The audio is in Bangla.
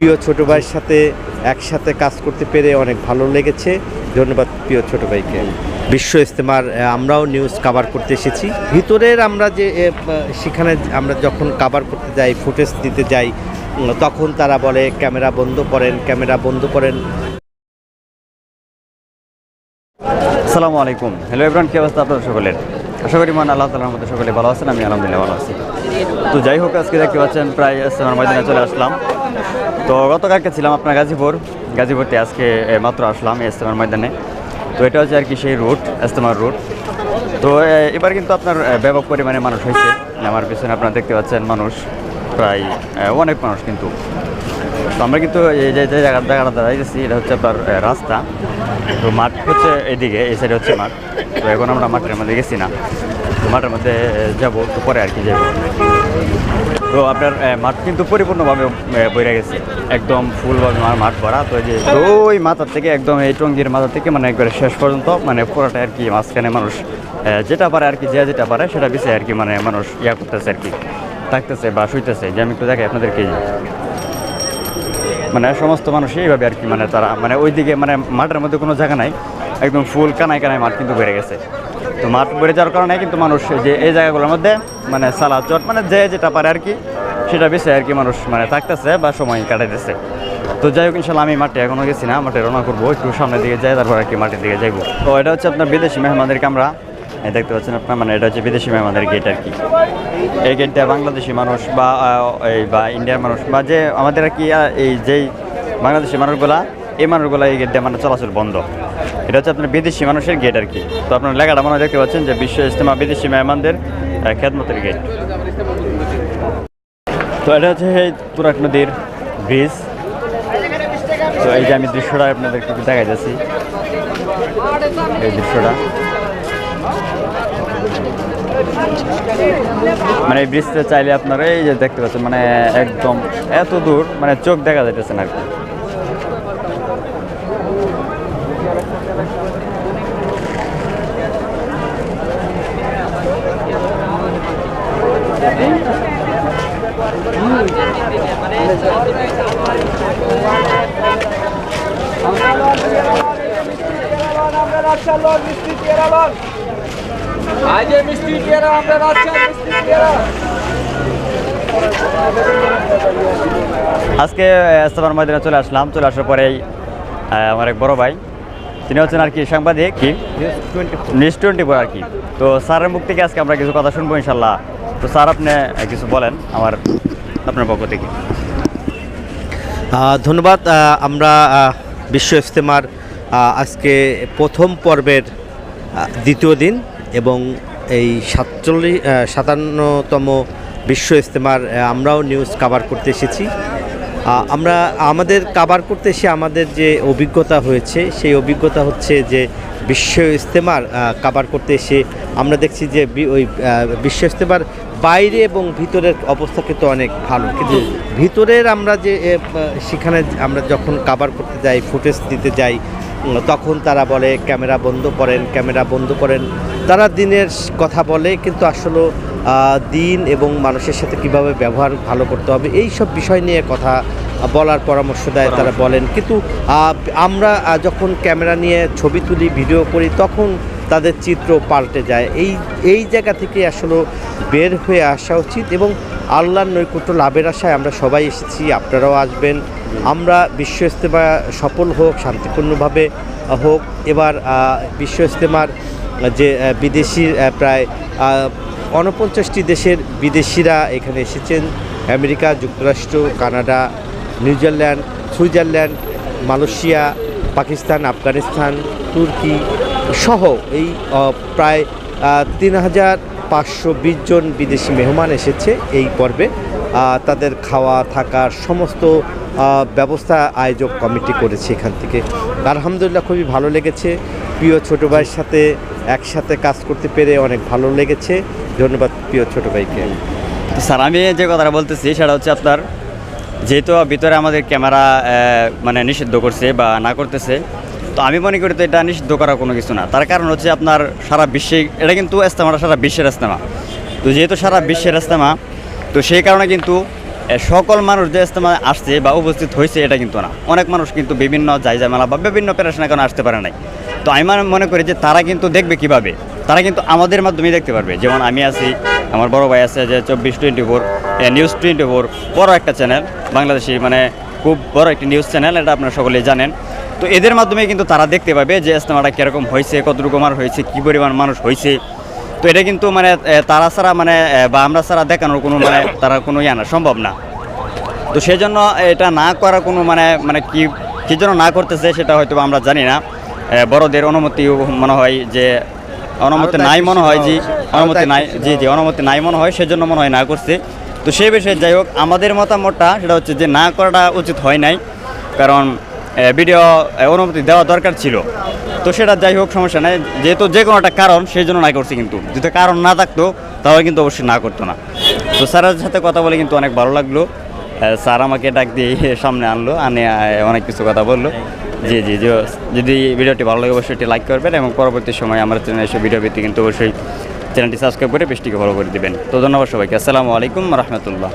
প্রিয় ছোট ভাইয়ের সাথে একসাথে কাজ করতে পেরে অনেক ভালো লেগেছে। ধন্যবাদ প্রিয় ছোট ভাইকে। বিশ্ব ইজতেমার আমরাও নিউজ কভার করতে এসেছি। ভিতরের আমরা যে সেখানে আমরা যখন কভার করতে যাই, ফুটেজ দিতে যাই, তখন তারা বলে ক্যামেরা বন্ধ করেন, ক্যামেরা বন্ধ করেন। আসসালামু আলাইকুম। হ্যালো এভরিওয়ান, কি অবস্থা আপনাদের সকলের? আশা করি মান আল্লাহ তাআলার মধ্যে সকলে ভালো আছেন। আমি আলহামদুলিল্লাহ ভালো আছি। তো যাই হোক, আজকে দেখতে পাচ্ছেন প্রায় ইজতেমার ময়দানে চলে আসলাম। তো গতকালকে ছিলাম আপনার গাজীপুরতে, আজকে মাত্র আসলাম ইজতেমার ময়দানে। তো এটা হচ্ছে আর কি সেই রুট, ইজতেমার রুট। তো এবার কিন্তু আপনার ব্যাপক পরিমাণে মানুষ হয়েছে। আমার পিছনে আপনারা দেখতে পাচ্ছেন মানুষ, প্রায় অনেক মানুষ কিন্তু। তো আমরা কিন্তু এই যে জায়গাটা দাঁড়াইতেছি, এটা হচ্ছে আপনার রাস্তা। তো মাঠ হচ্ছে এদিকে, এই সাইডে হচ্ছে মাঠ। তো এখন আমরা মাঠের মধ্যে গেছি না, তো মাঠের মধ্যে যাবো একটু পরে আর কি যাবো। তো আপনার মাঠ কিন্তু পরিপূর্ণভাবে বইরে গেছে, একদম ফুলভাবে মাঠ ভরা। তো এই যে ওই মাথার থেকে একদম এই টঙ্গির মাথা থেকে মানে একবারে শেষ পর্যন্ত মানে পুরোটা আর কি মাঝখানে মানুষ যেটা পারে আর কি, যেটা পারে সেটা বিষয়ে আর কি মানে মানুষ করতেছে আর কি, থাকতেছে বা শুইতেছে। যে আমি একটু দেখাই আপনাদেরকে, মানে সমস্ত মানুষই এইভাবে আর কি মানে তারা মানে ওইদিকে মানে মাঠের মধ্যে কোনো জায়গা নাই, একদম ফুল কানায় মাঠ কিন্তু বেড়ে গেছে। তো মাঠ বেড়ে যাওয়ার কারণে কিন্তু মানুষ যে এই জায়গাগুলোর মধ্যে মানে সালাদ চট মানে যেটা পারে আর কি সেটা বেশি আর কি মানুষ মানে থাকতেছে বা সময় কাটাইতেছে। তো যাই হোক, ইনশাল্লাহ আমি মাঠে এখনও গেছি না, মাঠে রওনা করবো, একটু সামনের দিকে যাই, তারপর আর কি মাঠের দিকে যাইবো। তো এটা হচ্ছে আপনার বিদেশি মেহমানদেরকে আমরা দেখতে পাচ্ছেন আপনার, মানে এটা হচ্ছে বিদেশি মেহমানদের গেট আর কি। এই গেটটা বাংলাদেশি মানুষ বা ইন্ডিয়ার মানুষ বা যে আমাদের আর কি এই যেই বাংলাদেশি মানুষগুলা, এই মানুষগুলা এই গেট দিয়ে মানে চলাচল বন্ধ। এটা হচ্ছে আপনার বিদেশি মানুষের গেট আর কি। তো আপনার লেখাটা মনে দেখতে পাচ্ছেন যে বিশ্ব ইজতেমা বিদেশি মেহমানদের খেদমতের গেট। তো এটা হচ্ছে এই তুরাগ নদীর ব্রিজ। তো এই যে আমি দৃশ্যটা আপনাদেরকে একটু দেখা যাচ্ছি, এই দৃশ্যটা মানে এই ব্রিজটা চাইলে আপনারা এই যে দেখতে পাচ্ছেন মানে একদম এত দূর মানে চোখ দেখা যাইতেছে না আর কি। আজকে ইজতেমার ময়দানে চলে আসার পরেই আমার এক বড় ভাই, তিনি হচ্ছেন আর কি সাংবাদিক কি নিউজ 24 আর কি। তো স্যারের মুখ থেকে আজকে আমরা কিছু কথা শুনবো ইনশাল্লাহ। তো স্যার, আপনি কিছু বলেন আপনার পক্ষ থেকে। ধন্যবাদ। আমরা বিশ্ব ইজতেমার আজকে প্রথম পর্বের দ্বিতীয় দিন এবং এই 57তম বিশ্ব ইজতেমার আমরাও নিউজ কভার করতে এসেছি। আমরা আমাদের কভার করতে এসে আমাদের যে অভিজ্ঞতা হয়েছে, সেই অভিজ্ঞতা হচ্ছে যে বিশ্ব ইজতেমার কভার করতে এসে আমরা দেখছি যে ওই বিশ্ব ইজতেমার বাইরে এবং ভিতরের অবস্থা কিন্তু অনেক ভালো। কিন্তু ভিতরের আমরা যে সেখানে আমরা যখন কভার করতে যাই, ফুটেজ দিতে যাই, তখন তারা বলে ক্যামেরা বন্ধ করেন, ক্যামেরা বন্ধ করেন। তারা দিনের কথা বলে, কিন্তু আসলে দিন এবং মানুষের সাথে কিভাবে ব্যবহার ভালো করতে হবে এই সব বিষয় নিয়ে কথা বলার পরামর্শ দেয়, তারা বলেন। কিন্তু আমরা যখন ক্যামেরা নিয়ে ছবি তুলি, ভিডিও করি, তখন তাদের চিত্র পাল্টে যায়। এই জায়গা থেকে আসলে বের হয়ে আসা উচিত এবং আল্লাহর নৈকট্য লাভের আশায় আমরা সবাই এসেছি, আপনারাও আসবেন। আমরা বিশ্ব ইজতেমা সফল হোক, শান্তিপূর্ণভাবে হোক। এবার বিশ্ব ইজতেমার যে বিদেশি প্রায় 49টি দেশের বিদেশিরা এখানে এসেছেন। আমেরিকা যুক্তরাষ্ট্র, Canada, New Zealand, Switzerland, Malaysia, Pakistan, Afghanistan, তুর্কি সহ এই প্রায় 3520 জন বিদেশি মেহমান এসেছে এই পর্বে। তাদের খাওয়া থাকার সমস্ত ব্যবস্থা আয়োজক কমিটি করেছে এখান থেকে। আলহামদুলিল্লাহ খুবই ভালো লেগেছে। প্রিয় ছোটো ভাইয়ের সাথে একসাথে কাজ করতে পেরে অনেক ভালো লেগেছে। ধন্যবাদ প্রিয় ছোটো ভাইকে। স্যার, আমি যে কথাটা বলতেছি সেটা হচ্ছে আপনার যেহেতু ভিতরে আমাদের ক্যামেরা মানে নিষিদ্ধ করছে বা না করতেছে, তো আমি মনে করি তো এটা নিষিদ্ধ করার কোনো কিছু না। তার কারণ হচ্ছে আপনার সারা বিশ্বে এটা কিন্তু ইজতেমাটা সারা বিশ্বের ইজতেমা। তো যেহেতু সারা বিশ্বের ইজতেমা, তো সেই কারণে কিন্তু সকল মানুষ যে ইজতেমা আসছে বা উপস্থিত হয়েছে এটা কিন্তু না। অনেক মানুষ কিন্তু বিভিন্ন জায়জামেলা বা বিভিন্ন পেরেশানির কারণে আসতে পারে নাই। তো আমি মনে করি যে তারা কিন্তু দেখবে কিভাবে, তারা কিন্তু আমাদের মাধ্যমেই দেখতে পারবে। যেমন আমি আছি, আমার বড় ভাই আছে যে 24/24 নিউজ 24 বড় একটা চ্যানেল, বাংলাদেশি মানে খুব বড় একটি নিউজ চ্যানেল, এটা আপনারা সকলেই জানেন। তো এদের মাধ্যমে কিন্তু তারা দেখতে পাবে যে ইজতেমাটা কীরকম হয়েছে, কতটুকু মানুষ হয়েছে, কী পরিমাণ মানুষ হয়েছে। তো এটা কিন্তু মানে তারা ছাড়া মানে বা আমরা ছাড়া দেখানোর কোনো মানে তারা কোনো না সম্ভব না। তো সেই জন্য এটা না করার কোনো মানে কী জন্য না করতেছে সেটা হয়তো আমরা জানি না। বড়দের অনুমতি মনে হয় যে অনুমতি নাই মনে হয়, অনুমতি নাই মনে হয়, সেজন্য মনে হয় না করছে। তো সেই বিষয়ে যাই হোক, আমাদের মতামতটা সেটা হচ্ছে যে না করাটা উচিত হয় নাই, কারণ ভিডিও অনুমতি দেওয়া দরকার ছিল। তো সেটা যাই হোক, সমস্যা নাই, যেহেতু যে কোনো একটা কারণ সেই জন্য না করছি। কিন্তু যদি কারণ না থাকতো তাহলে কিন্তু অবশ্যই না করতো না। তো স্যারের সাথে কথা বলে কিন্তু অনেক ভালো লাগলো। স্যার আমাকে ডাক দিয়ে সামনে আনলো, অনেক কিছু কথা বললো। জি, যদি ভিডিওটি ভালো লাগে অবশ্যই এটি লাইক করবেন এবং পরবর্তী সময় আমার চ্যানেলে এসে ভিডিও পেতে কিন্তু অবশ্যই চ্যানেলটি সাবস্ক্রাইব করে পেজটিকে ফলো করে দেবেন। তো ধন্যবাদ সবাইকে। আসসালামু আলাইকুম রহমতুল্লাহ।